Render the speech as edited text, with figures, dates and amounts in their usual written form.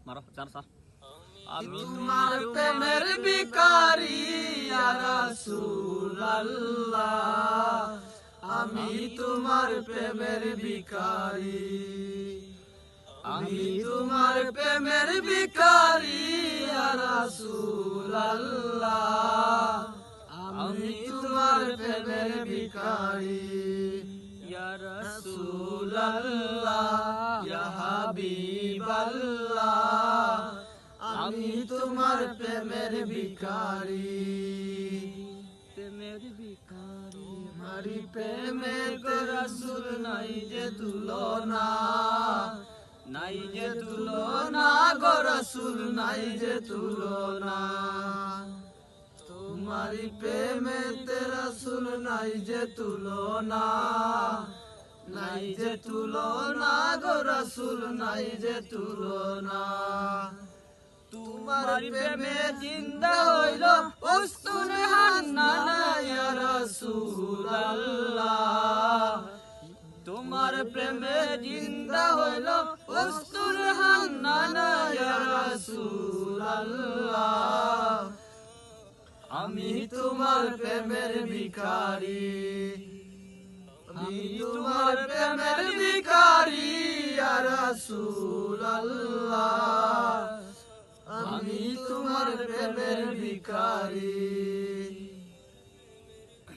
মারো জান স্যার আমি তোমার প্রেমের ভিখারি ইয়া রাসূলুল্লাহ আমি তোমার প্রেমের ভিখারি আমি তোমার প্রেমের ভিখারি ইয়া রাসূলুল্লাহ আমি তোমার প্রেমের ভিখারি ইয়া রাসূলুল্লাহ ইয়া হাবিবাল্লাহ আমি তোমার প্রেমের ভিখারি মারি প্রেমে তো রাসূল নাই যে তুলনা নাই যে তুলনা গো রাসূল নাই যে তুলনা তোমারি প্রেমে তে রাসূল নাই যে তুলনা নাই যে তুলনা গো রাসূল নাই যে তুলনা তোমার প্রেমে জিন্দা হইল উস্তুন হান্নানা ইয়া রাসূলুল্লাহ তোমার প্রেমে জিন্দা হইল উস্তুন হান্নানা ইয়া রাসূলুল্লাহ আমি তোমার প্রেমের ভিখারি আমি তোমার প্রেমের ভিখারি ইয়া রাসূলুল্লাহ আমি তোমার প্রেমের ভিখারি